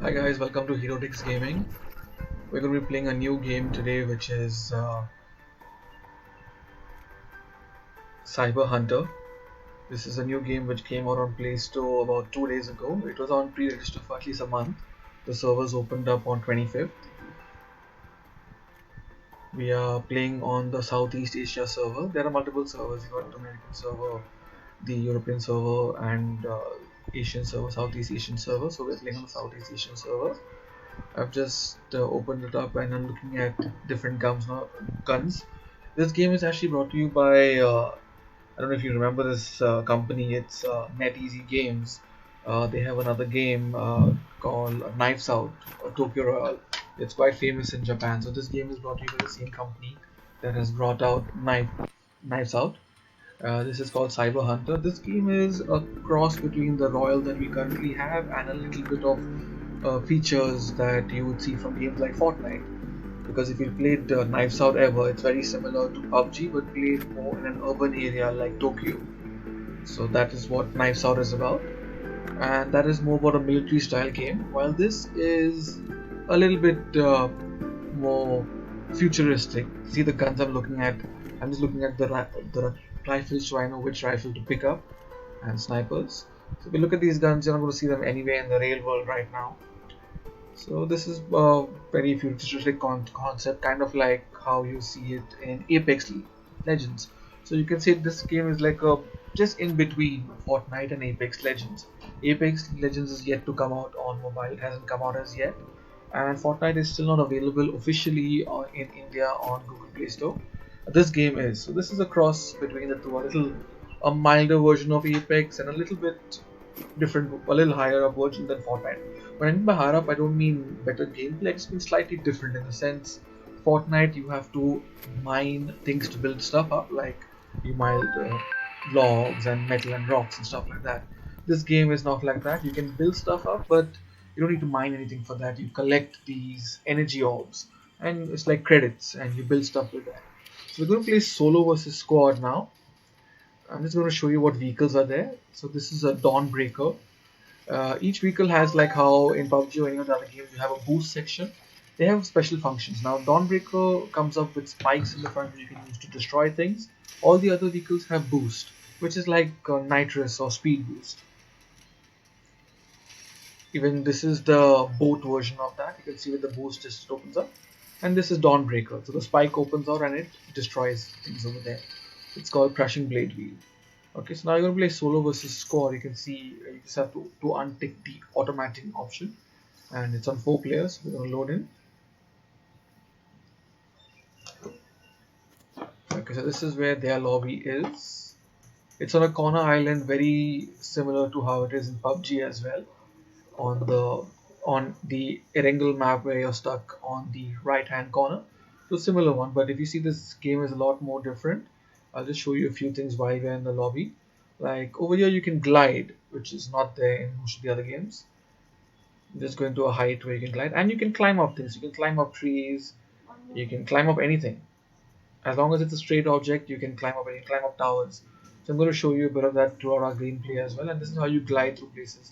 Hi guys, welcome to Herotix Gaming. We're going to be playing a new game today, which is Cyber Hunter. This is a new game which came out on Play Store about 2 days ago. It was on pre-register for at least a month. The servers opened up on 25th. We are playing on the Southeast Asia server. There are multiple servers. You got the American server, the European server, and Asian server, Southeast Asian server. So we're playing on the Southeast Asian server. I've just opened it up and I'm looking at different guns now. Guns. This game is actually brought to you by I don't know if you remember this company. It's NetEasy Games. They have another game called Knives Out or Tokyo Royale. It's quite famous in Japan. So this game is brought to you by the same company that has brought out Knives Out. This is called Cyber Hunter. This game is a cross between the Royal that we currently have and a little bit of features that you would see from games like Fortnite. Because if you played Knives Out ever, it's very similar to PUBG but played more in an urban area like Tokyo. So that is what Knives Out is about, and that is more about a military style game. While this is a little bit more futuristic. See the guns I'm looking at. I'm just looking at the rifles so I know which rifle to pick up, and snipers. So if you look at these guns, you're not going to see them anywhere in the real world right now. So this is a very futuristic concept, kind of like how you see it in Apex Legends. So you can say this game is like a just in between Fortnite and Apex Legends. Apex Legends is yet to come out on mobile; it hasn't come out as yet, and Fortnite is still not available officially in India on Google Play Store. This game is. So this is a cross between the two, a milder version of Apex and a little bit different, a little higher up version than Fortnite. When I mean by higher up, I don't mean better gameplay. I just mean slightly different in the sense. Fortnite, you have to mine things to build stuff up, like you mine logs and metal and rocks and stuff like that. This game is not like that. You can build stuff up, but you don't need to mine anything for that. You collect these energy orbs, and it's like credits, and you build stuff with that. So we're going to play solo versus squad now. I'm just going to show you what vehicles are there. So this is a Dawnbreaker. Each vehicle has, like how in PUBG or any of the other games, you have a boost section. They have special functions. Now Dawnbreaker comes up with spikes in the front that you can use to destroy things. All the other vehicles have boost, which is like nitrous or speed boost. Even this is the boat version of that. You can see with the boost just opens up. And this is Dawnbreaker. So the spike opens out and it destroys things over there. It's called Crushing Blade Wheel. Okay, so now you're going to play solo versus squad. You can see you just have to untick the automatic option, and it's on 4 players. We're going to load in. Okay, so this is where their lobby is. It's on a corner island, very similar to how it is in PUBG as well. On the Erangel map where you're stuck on the right hand corner. So similar one, but if you see this game is a lot more different. I'll just show you a few things while we're in the lobby. Like over here you can glide, which is not there in most of the other games. Just going to a height where you can glide, and you can climb up things. You can climb up trees, you can climb up anything. As long as it's a straight object, you can climb up and you can climb up towers. So I'm going to show you a bit of that throughout our gameplay as well, and this is how you glide through places.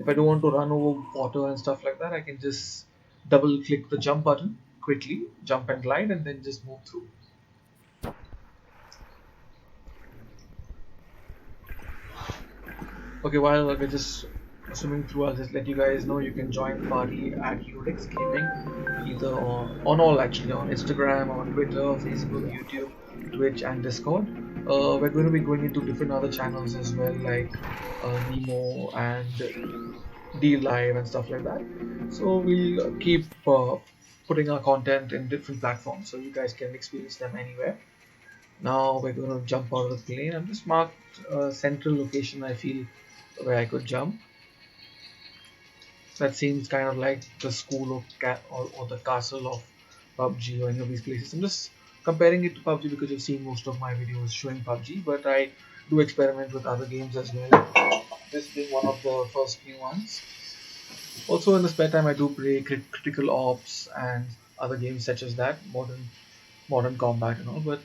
If I don't want to run over water and stuff like that, I can just double click the jump button quickly, jump and glide, and then just move through. Okay, while we're just swimming through, I'll just let you guys know you can join the party at Herotix Gaming, either on all actually, on Instagram, on Twitter, Facebook, YouTube, Twitch, and Discord. We're going to be going into different other channels as well, like Nemo and D Live and stuff like that. So we'll keep putting our content in different platforms so you guys can experience them anywhere. Now we're going to jump out of the plane. I've just marked a central location I feel where I could jump. That seems kind of like the school or the castle of PUBG or any of these places. I'm just comparing it to PUBG because you've seen most of my videos showing PUBG, but I do experiment with other games as well. This being one of the first few ones. Also in the spare time I do play Critical Ops and other games such as that, modern combat and all. But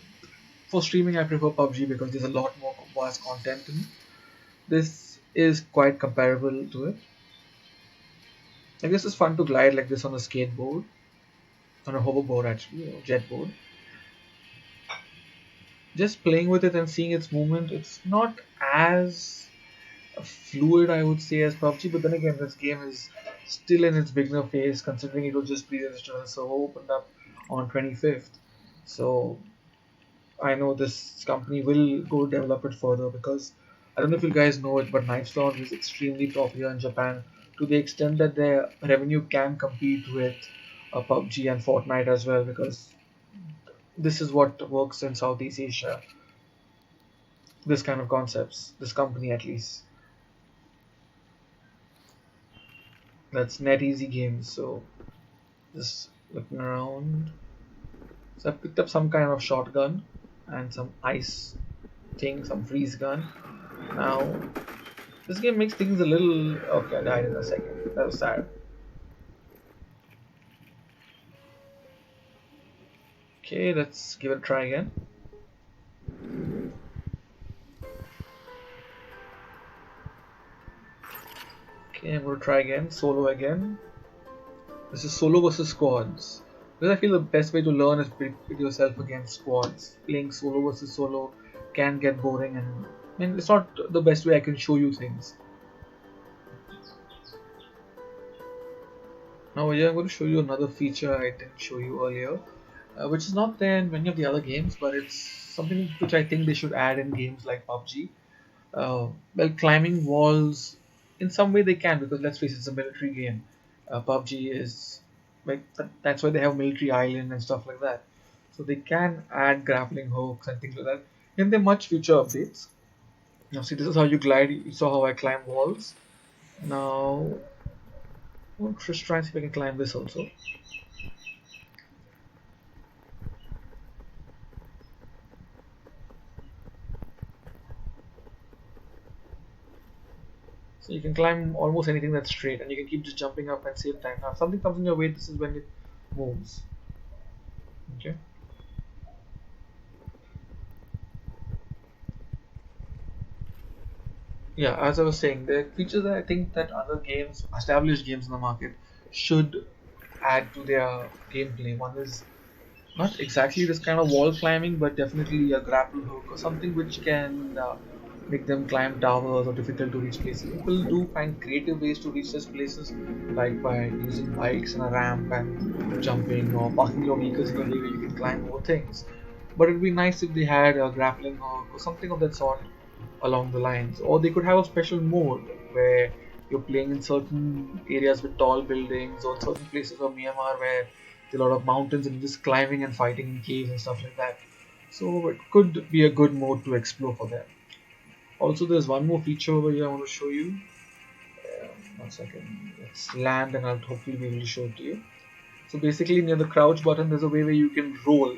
for streaming I prefer PUBG because there's a lot more vast content in it. This is quite comparable to it. I guess it's fun to glide like this on a skateboard, on a hoverboard actually, or jet board. Just playing with it and seeing its movement, it's not as fluid, I would say, as PUBG. But then again, this game is still in its beginner phase, considering it was just pre-registered and so opened up on 25th. So I know this company will go develop it further because I don't know if you guys know it, but Knife Storm is extremely popular in Japan to the extent that their revenue can compete with PUBG and Fortnite as well because this is what works in Southeast Asia. This kind of concepts, this company at least. That's NetEasy Games. So just looking around. So I picked up some kind of shotgun and some ice thing, some freeze gun. Now this game makes things a little okay. I died in a second. That was sad. Okay, let's give it a try again. Okay, I'm gonna try again. Solo again. This is solo versus squads. Because I feel the best way to learn is pit yourself against squads. Playing solo versus solo can get boring, and I mean it's not the best way I can show you things. Now here I'm going to show you another feature I didn't show you earlier, which is not there in many of the other games, but it's something which I think they should add in games like PUBG. Well, climbing walls, in some way they can, because let's face it, it's a military game. PUBG is like that's why they have military island and stuff like that. So they can add grappling hooks and things like that in their much future updates. Now see, this is how you glide. You saw how I climb walls. Now I'll just try and see if I can climb this also. So you can climb almost anything that's straight, and you can keep just jumping up and save time. Now, if something comes in your way, this is when it moves. Okay. Yeah, as I was saying, there are features that I think that other games, established games in the market, should add to their gameplay. One is not exactly this kind of wall climbing, but definitely a grapple hook or something which can make them climb towers or difficult to reach places. People do find creative ways to reach such places, like by using bikes and a ramp and jumping or parking your vehicles in a way where you can climb over things. But it'd be nice if they had a grappling hook or something of that sort along the lines, or they could have a special mode where you're playing in certain areas with tall buildings or certain places of Myanmar where there are a lot of mountains and just climbing and fighting in caves and stuff like that. So it could be a good mode to explore for them. Also, there's one more feature over here I want to show you. 1 second. Let's land and I'll hopefully be able to show it to you. So basically, near the crouch button, there's a way where you can roll.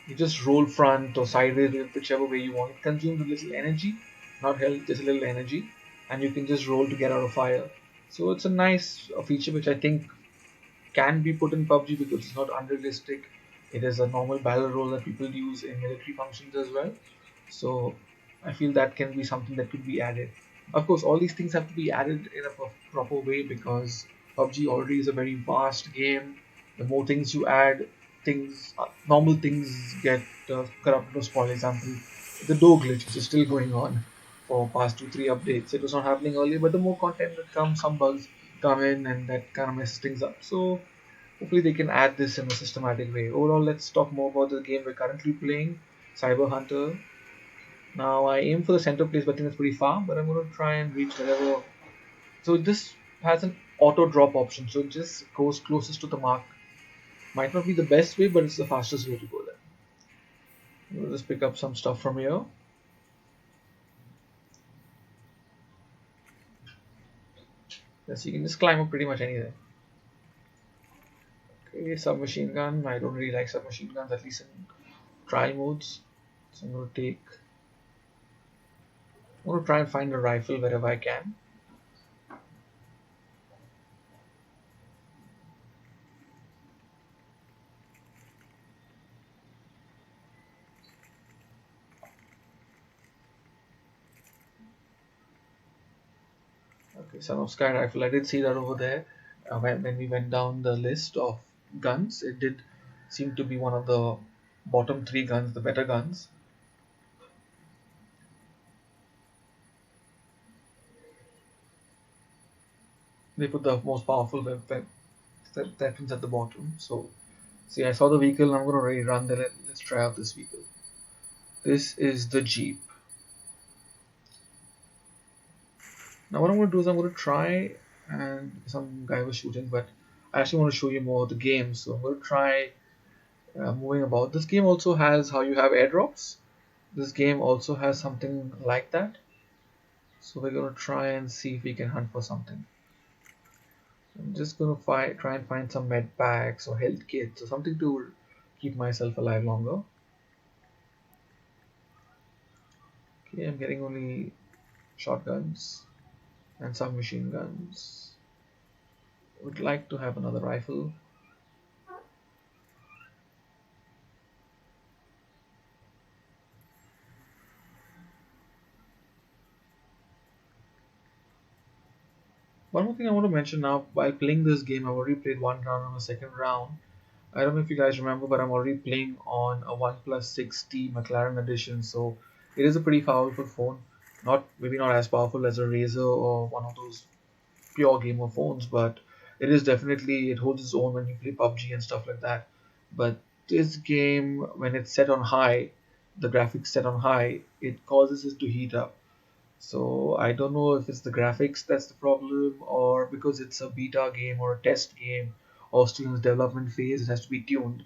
You just roll front or sideways, whichever way you want. It consumes a little energy, not health, just a little energy, and you can just roll to get out of fire. So it's a nice feature which I think can be put in PUBG because it's not unrealistic. It is a normal battle role that people use in military functions as well. So I feel that can be something that could be added. Of course, all these things have to be added in a proper way because PUBG already is a very vast game. The more things you add, things normal things get corrupted. For example, the door glitch, which is still going on for past 2 3 updates. It was not happening earlier, but the more content that comes, some bugs come in and that kind of messes things up. So hopefully they can add this in a systematic way. Overall, let's talk more about the game we're currently playing, Cyber Hunter. Now I aim for the center place, but I think that's pretty far. But I'm going to try and reach wherever. So this has an auto drop option, so it just goes closest to the mark. Might not be the best way, but it's the fastest way to go there. We'll just pick up some stuff from here. Yes, you can just climb up pretty much anything. Okay, submachine gun. I don't really like submachine guns, at least in trial modes. So I'm going to try and find a rifle wherever I can. Okay, son of sky rifle. I did see that over there. When we went down the list of guns, it did seem to be one of the bottom three guns, the better guns. They put the most powerful weapons at the bottom. So, see, I saw the vehicle and I'm going to really run there. Let's try out this vehicle. This is the Jeep. Now, what I'm going to do is I'm going to try, and some guy was shooting, but I actually want to show you more of the game. So, I'm going to try moving about. This game also has how you have airdrops. This game also has something like that. So, we're going to try and see if we can hunt for something. I'm just going to try and find some med packs or health kits or something to keep myself alive longer. Okay, I'm getting only shotguns and some machine guns. Would like to have another rifle. One more thing I want to mention now, while playing this game, I've already played one round on the second round. I don't know if you guys remember, but I'm already playing on a OnePlus 6T McLaren edition, so it is a pretty powerful phone. Not maybe not as powerful as a Razer or one of those pure gamer phones, but it holds its own when you play PUBG and stuff like that. But this game, when it's set on high, the graphics set on high, it causes it to heat up. So I don't know if it's the graphics that's the problem, or because it's a beta game or a test game or still in its development phase, it has to be tuned.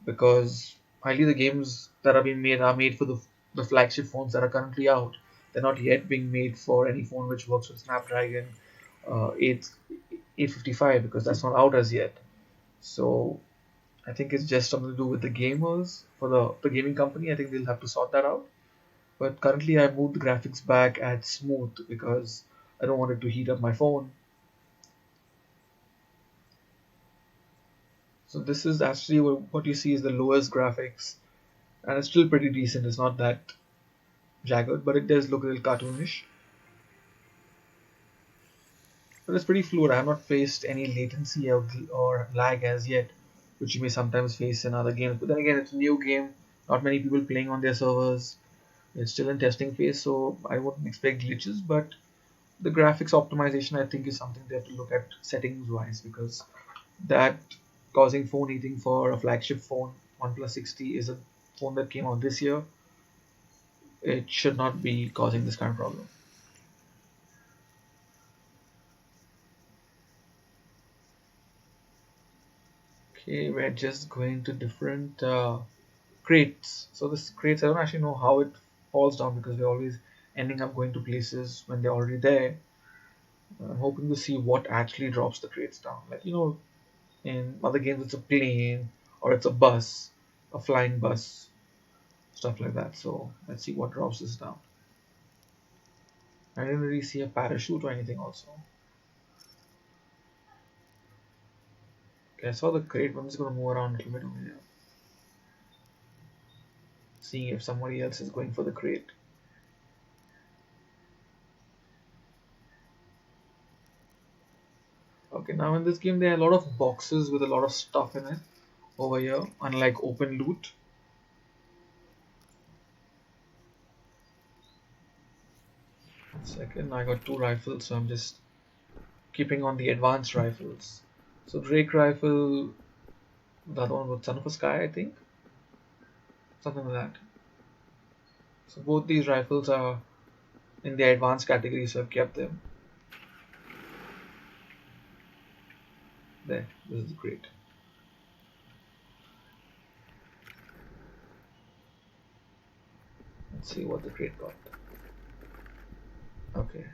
Because highly the games that are being made are made for the flagship phones that are currently out. They're not yet being made for any phone which works with Snapdragon 8 855 because that's not out as yet. So I think it's just something to do with the gamers for the gaming company. I think they'll have to sort that out. But currently I moved the graphics back at smooth because I don't want it to heat up my phone. So this is actually what you see is the lowest graphics, and it's still pretty decent. It's not that jagged, but it does look a little cartoonish. But it's pretty fluid. I have not faced any latency or lag as yet, which you may sometimes face in other games. But then again, it's a new game. Not many people playing on their servers. It's still in testing phase, so I wouldn't expect glitches. But the graphics optimization, I think, is something they have to look at settings wise because that causing phone heating for a flagship phone, OnePlus 60 is a phone that came out this year. It should not be causing this kind of problem. Okay, we're just going to different crates. So this crates, I don't actually know how it falls down because we're always ending up going to places when they're already there. I'm hoping to see what actually drops the crates down. Like, in other games it's a plane or it's a bus, a flying bus, stuff like that. So let's see what drops this down. I didn't really see a parachute or anything also. Okay, I saw the crate, but I'm just gonna move around a little bit over here. Seeing if somebody else is going for the crate. Okay, now in this game there are a lot of boxes with a lot of stuff in it over here, unlike open loot. Second, I got two rifles, so I'm just keeping on the advanced rifles. So Drake rifle, the other one was Son of a Sky, I think, something like that. So both these rifles are in the advanced category, so I've kept them. There, this is great. Let's see what the crate got. Okay.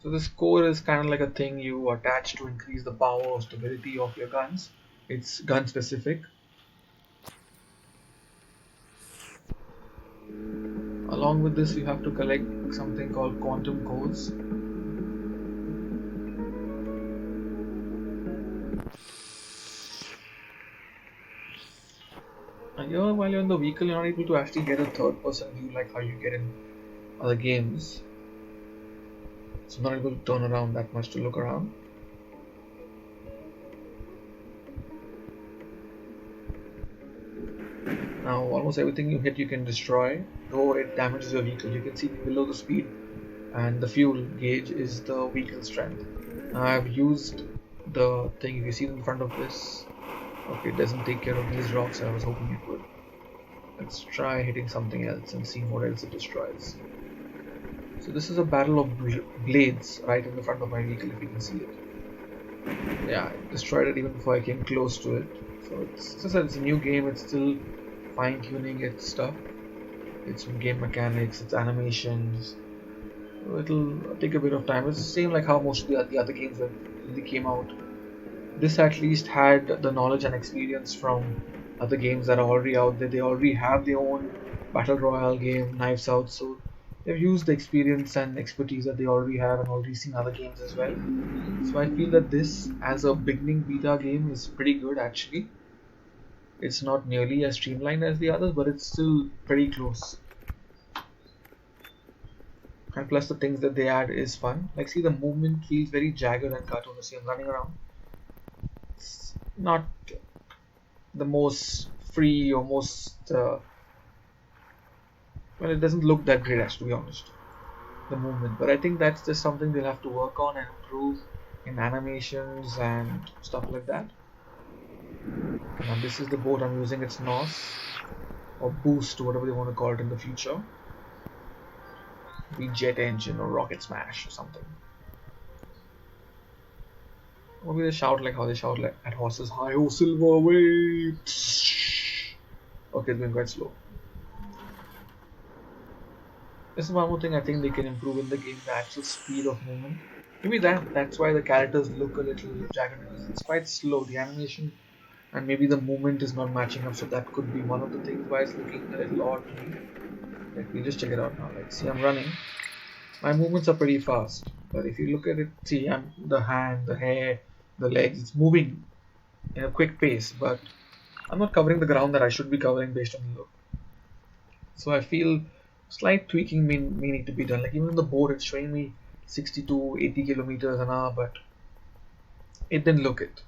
So this core is kind of like a thing you attach to increase the power or stability of your guns. It's gun specific. Along with this, you have to collect something called quantum cores. And while you're in the vehicle, you're not able to actually get a third person view like how you get in other games. So I'm not able to turn around that much to look around. Now almost everything you hit you can destroy, though it damages your vehicle. You can see below the speed and the fuel gauge is the vehicle strength. Now I've used the thing, if you see in front of this, okay, it doesn't take care of these rocks, I was hoping it would. Let's try hitting something else and see what else it destroys. So this is a battle of blades right in the front of my vehicle, if you can see it. Yeah, I destroyed it even before I came close to it. So it's just that it's a new game, it's still fine tuning its stuff, its game mechanics, its animations. So it'll take a bit of time. It's the same like how most of the other games that really came out. This at least had the knowledge and experience from other games that are already out there. They already have their own battle royale game, Knives Out, so they've used the experience and expertise that they already have and already seen other games as well. So I feel that this, as a beginning beta game, is pretty good actually. It's not nearly as streamlined as the others, but it's still pretty close. And plus the things that they add is fun. Like see, the movement feels very jagged and cartoonish. See, I'm running around. It's not the most free or most well, it doesn't look that great actually, to be honest, the movement. But I think that's just something they'll have to work on and improve in animations and stuff like that. Now this is the boat I'm using. It's NOS or Boost, or whatever they want to call it in the future. Be Jet Engine or Rocket Smash or something. Maybe they shout like how they shout like at horses. Hi ho silver way. Okay, it's going quite slow. This is one more thing I think they can improve in the game, the actual speed of movement. Maybe that's why the characters look a little jagged, because it's quite slow, the animation, and maybe the movement is not matching up, so that could be one of the things why it's looking a little odd to me. Let me just check it out now. Like see, I'm running. My movements are pretty fast, but if you look at it, see, the hand, the hair, the legs, it's moving in a quick pace, but I'm not covering the ground that I should be covering based on the look. So I feel slight tweaking may need to be done. Like even on the board, it's showing me 60 to 80 kilometers an hour, but it didn't look it.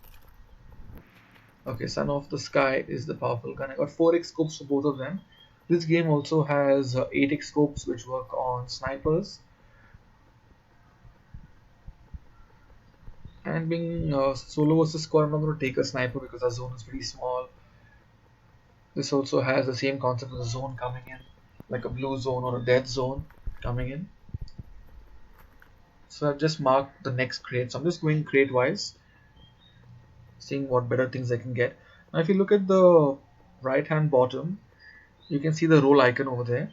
Okay, Son of the Sky is the powerful gun. I got 4x scopes for both of them. This game also has 8x scopes which work on snipers. And being solo versus squad, I'm not going to take a sniper because our zone is pretty small. This also has the same concept of the zone coming in, like a blue zone or a dead zone coming in. So I've just marked the next crate. So I'm just going crate wise, seeing what better things I can get. Now if you look at the right hand bottom, you can see the roll icon over there.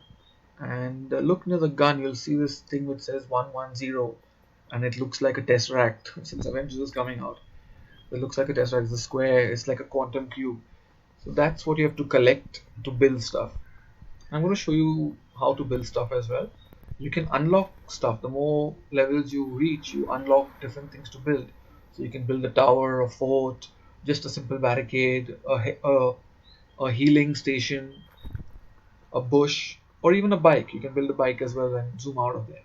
And look near the gun, you'll see this thing which says 110, and it looks like a tesseract. Since Avengers is coming out, it looks like a tesseract. It's a square, it's like a quantum cube. So that's what you have to collect to build stuff. I'm going to show you how to build stuff as well. You can unlock stuff. The more levels you reach, you unlock different things to build. So you can build a tower, a fort, just a simple barricade, a healing station, a bush, or even a bike. You can build a bike as well and zoom out of there.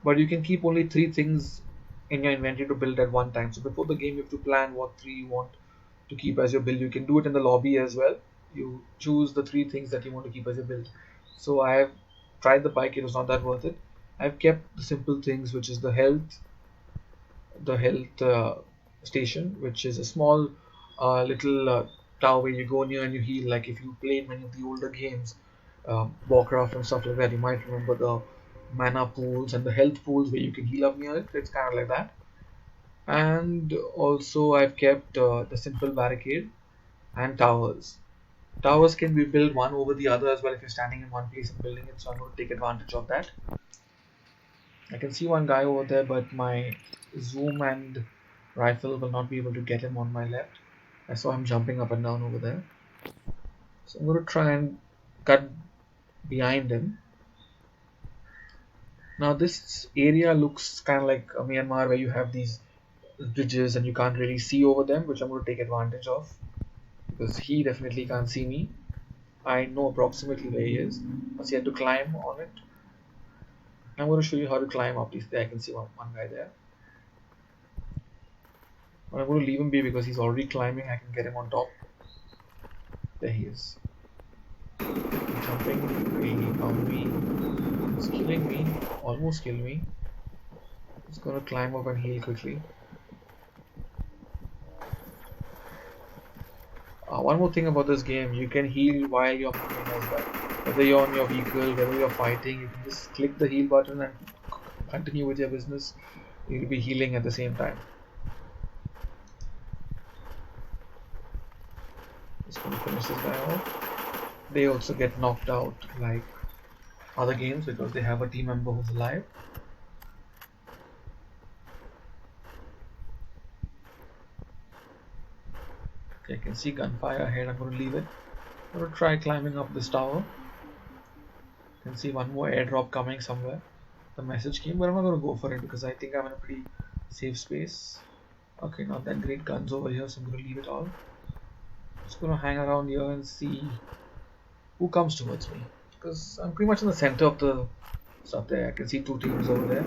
But you can keep only 3 things in your inventory to build at one time. So before the game, you have to plan what 3 you want to keep as your build. You can do it in the lobby as well. You choose the 3 things that you want to keep as your build. So I have tried the bike, it was not that worth it. I've kept the simple things, which is the health station, which is a small little tower where you go near and you heal. Like if you played many of the older games, Warcraft and stuff like that, you might remember the mana pools and the health pools where you can heal up near it. It's kind of like that. And also I've kept the simple barricade and towers. Towers can be built one over the other as well if you're standing in one place and building it, so I'm going to take advantage of that. I can see one guy over there, but my zoom and rifle will not be able to get him on my left. I saw him jumping up and down over there. So I'm going to try and cut behind him. Now this area looks kind of like a Myanmar where you have these bridges and you can't really see over them, which I'm going to take advantage of because he definitely can't see me. I know approximately where he is. Once he had to climb on it. I'm going to show you how to climb up. There I can see one guy there. But I'm going to leave him be because he's already climbing. I can get him on top. There he is. Jumping. Okay, he found me. He's killing me. Almost killed me. Just gonna climb up and heal quickly. One more thing about this game, you can heal while you're moving as well. Whether you're on your vehicle, whether you're fighting, you can just click the heal button and continue with your business. You'll be healing at the same time. Just gonna finish this guy off. They also get knocked out like other games because they have a team member who's alive. Okay, I can see gunfire ahead. I'm gonna leave it. I'm gonna try climbing up this tower. Can see one more airdrop coming somewhere. The message came, but I'm not gonna go for it because I think I'm in a pretty safe space. Okay, not that great guns over here, so I'm gonna leave it all. Just gonna hang around here and see who comes towards me. Because I'm pretty much in the center of the stuff there. I can see two teams over there.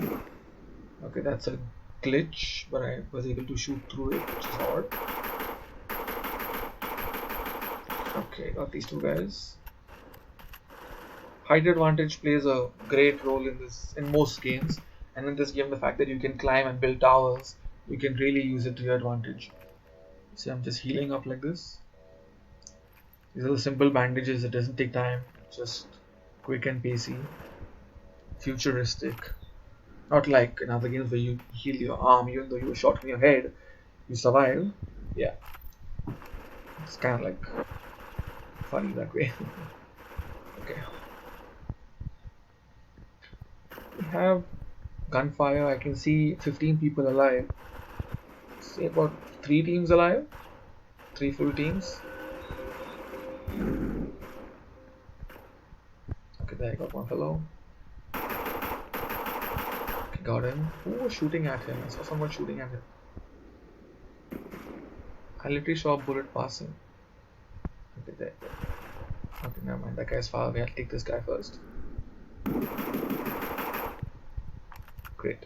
Okay, that's a glitch, but I was able to shoot through it, which is odd. Okay, got these two guys. Height advantage plays a great role in most games, and in this game, the fact that you can climb and build towers, you can really use it to your advantage. See, I'm just healing up like this. These are the simple bandages. It doesn't take time. Just quick and pacey, futuristic. Not like in other games where you heal your arm even though you were shot in your head. You survive. Yeah, it's kind of like funny that way. Okay, we have gunfire. I can see 15 people alive. Say about 3 teams alive. 3 full teams. Okay, there I got one fellow. Okay, got him. Who was shooting at him? I saw someone shooting at him. I literally saw a bullet pass him. Okay, there. Okay, never mind. That guy's far away. I'll take this guy first. Great.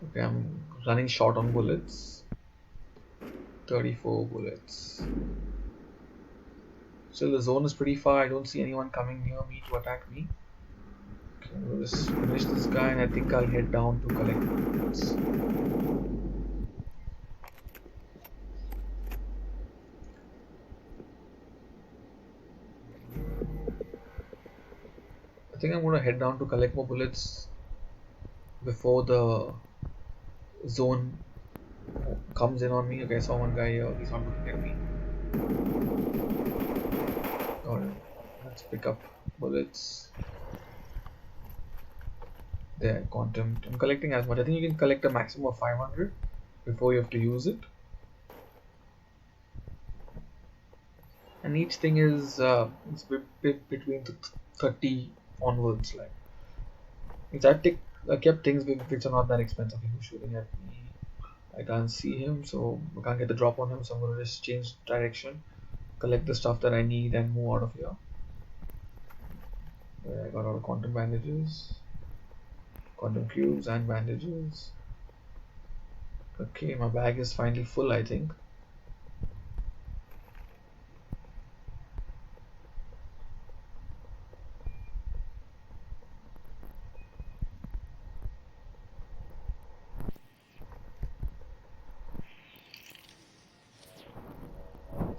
Okay, I'm running short on bullets. 34 bullets. Still, the zone is pretty far. I don't see anyone coming near me to attack me. Okay, we'll just finish this guy and I think I'll head down to collect bullets. I think I'm gonna head down to collect more bullets before the zone comes in on me. Okay, I saw one guy here. He's not looking at me. Alright, let's pick up bullets. There, quantum. I'm collecting as much. I think you can collect a maximum of 500 before you have to use it. And each thing is it's between 30 onwards. Like, I kept things which are not that expensive. He was shooting at me. I can't see him, so I can't get the drop on him. So I'm gonna just change direction, collect the stuff that I need, and move out of here. There, I got all the quantum bandages, quantum cubes, and bandages. Okay, my bag is finally full, I think.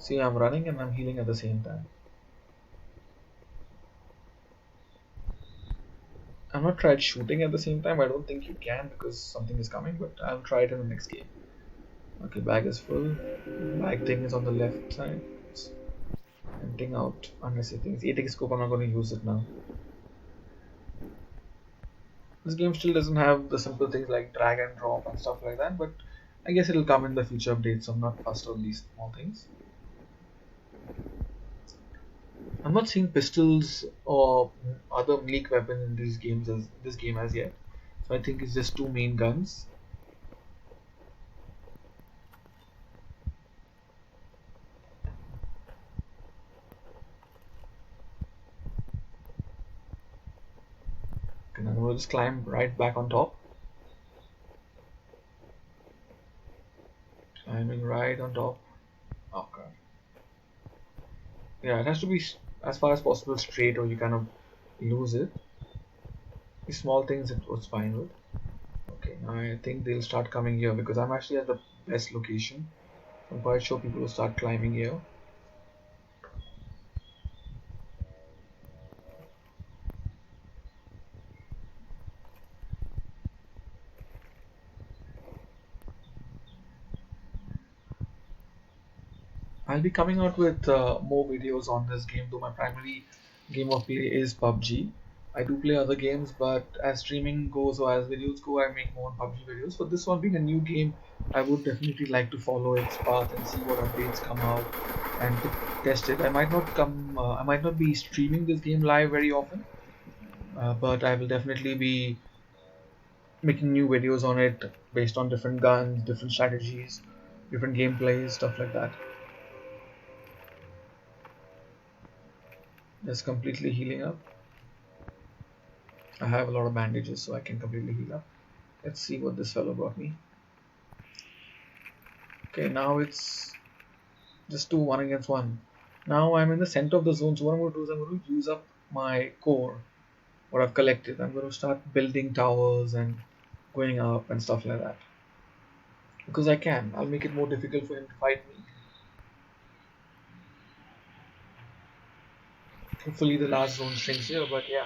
See, I'm running and I'm healing at the same time. I've not tried shooting at the same time. I don't think you can because something is coming, but I'll try it in the next game. Okay, bag is full. Bag thing is on the left side. It's emptying out unnecessary things. 8x scope, I'm not going to use it now. This game still doesn't have the simple things like drag and drop and stuff like that, but I guess it'll come in the future updates, so I'm not fussed on these small things. I'm not seeing pistols or other melee weapons in these games as this game as yet. So I think it's just two main guns. And I'm gonna just climb right back on top. Climbing right on top. Oh god. Yeah, it has to be as far as possible straight, or you kind of lose it. The small things it was fine with. Okay, now I think they'll start coming here because I'm actually at the best location. I'm quite sure people will start climbing here. I'll be coming out with more videos on this game, though my primary game of play is PUBG. I do play other games, but as streaming goes or as videos go, I make more PUBG videos. For this one being a new game, I would definitely like to follow its path and see what updates come out and to test it. I might not be streaming this game live very often, but I will definitely be making new videos on it based on different guns, different strategies, different gameplays, stuff like that. Just completely healing up. I have a lot of bandages, so I can completely heal up. Let's see what this fellow brought me. Okay, now it's just two one against one. Now I'm in the center of the zone, so what I'm going to do is I'm going to use up my core, what I've collected. I'm going to start building towers and going up and stuff like that. Because I can. I'll make it more difficult for him to fight me. Hopefully the last zone shrinks here, but yeah.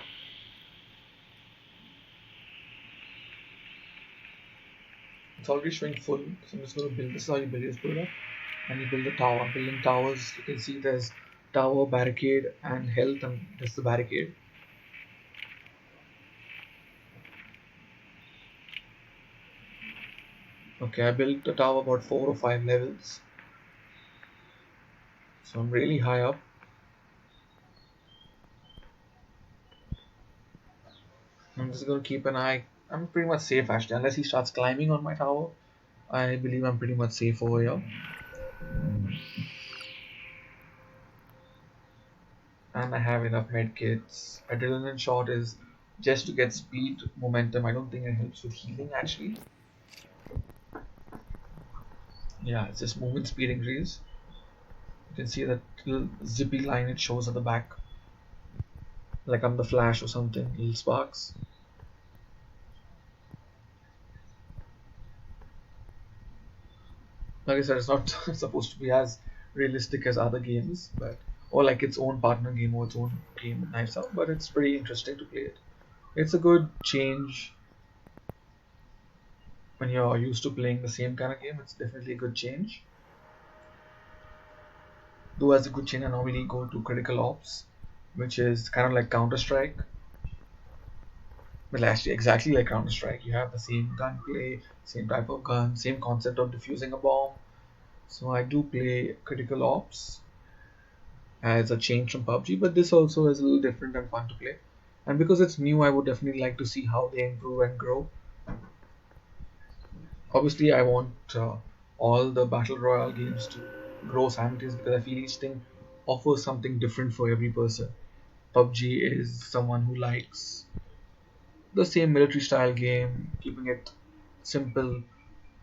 It's already showing full, so I'm just going to build. This is how you build. You just build up and you build a tower. I'm building towers. You can see there's tower, barricade, and health, and that's the barricade. Okay, I built a tower about 4 or 5 levels, so I'm really high up. I'm just going to keep an eye. I'm pretty much safe actually, unless he starts climbing on my tower. I believe I'm pretty much safe over here. And I have enough medkits. Adrenaline shot is just to get speed, momentum. I don't think it helps with healing actually. Yeah, it's just movement speed increase. You can see that little zippy line it shows at the back, like I'm the Flash or something. Little sparks. Like I said, it's not supposed to be as realistic as other games, but or like its own partner game or its own game Knives Out, but it's pretty interesting to play it. It's a good change when you're used to playing the same kind of game. It's definitely a good change. Though as a good change, I normally go to Critical Ops, which is kind of like Counter Strike. Well, actually, exactly like Counter Strike. You have the same gunplay, same type of gun, same concept of defusing a bomb. So I do play Critical Ops as a change from PUBG, but this also is a little different and fun to play. And because it's new, I would definitely like to see how they improve and grow. Obviously, I want all the battle royale games to grow simultaneously because I feel each thing offers something different for every person. PUBG is someone who likes the same military style game, keeping it simple,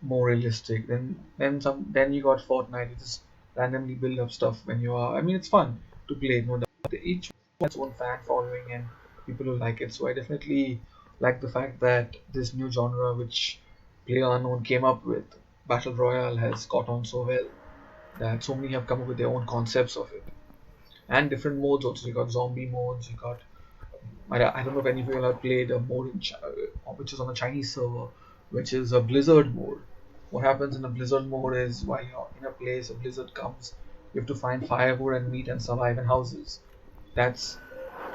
more realistic. Then you got Fortnite, you just randomly build up stuff when you are. I mean, it's fun to play, no doubt. Each one has its own fan following and people who like it. So I definitely like the fact that this new genre, which Player Unknown came up with, Battle Royale, has caught on so well that so many have come up with their own concepts of it and different modes. Also, you got zombie modes, you got I don't know if any of you have played a mode which is on the Chinese server, which is a blizzard mode. What happens in a blizzard mode is while you're in a place, a blizzard comes, you have to find firewood and meat and survive in houses. That's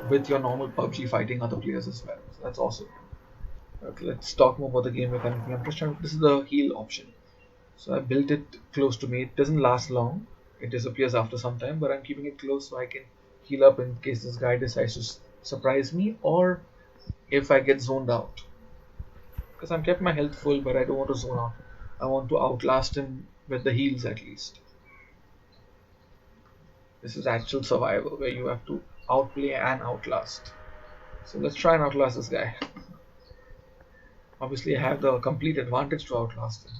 with your normal PUBG fighting other players as well. So that's awesome. Okay, let's talk more about the game if anything. I'm just trying. This is the heal option. So I built it close to me. It doesn't last long. It disappears after some time, but I'm keeping it close so I can heal up in case this guy decides to surprise me or if I get zoned out. Because I'm kept my health full, but I don't want to zone out. I want to outlast him with the heals at least. This is actual survival where you have to outplay and outlast. So let's try and outlast this guy. Obviously, I have the complete advantage to outlast him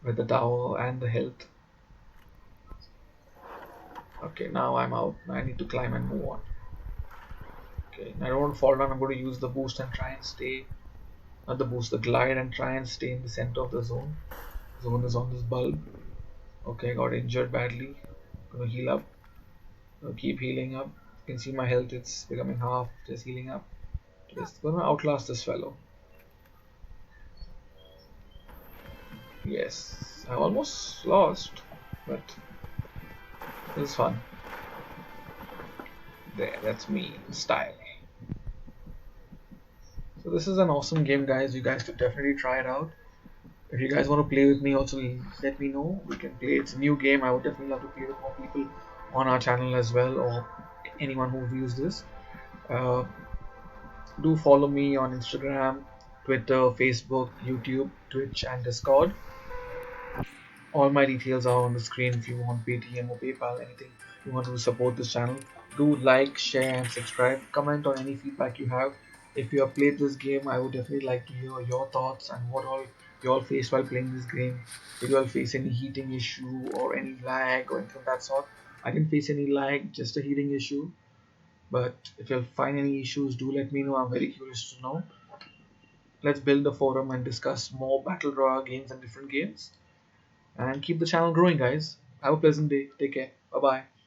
with the tower and the health. Okay, now I'm out. I need to climb and move on. Okay, I don't want to fall down. I'm going to use the boost and try and stay. Not the boost, the glide and try and stay in the center of the zone. Zone is on this bulb. Okay, I got injured badly. Gonna heal up. Gonna keep healing up. You can see my health, it's becoming half. Just healing up. Just gonna outlast this fellow. Yes, I almost lost, but it was fun. There, that's me in style. So this is an awesome game, guys. You guys should definitely try it out. If you guys want to play with me, also let me know. We can play. It's a new game. I would definitely love to play with more people on our channel as well, or anyone who views this. Uh, do follow me on Instagram, Twitter, Facebook, YouTube, Twitch, and Discord. All my details are on the screen if you want Paytm or PayPal, anything you want to support this channel. Do like, share, and subscribe. Comment on any feedback you have. If you have played this game, I would definitely like to hear your thoughts and what all you all faced while playing this game. Did you all face any heating issue or any lag or anything of that sort? I didn't face any lag, just a heating issue. But if you find any issues, do let me know. I'm very curious to know. Let's build a forum and discuss more battle royale games and different games. And keep the channel growing, guys. Have a pleasant day. Take care. Bye bye.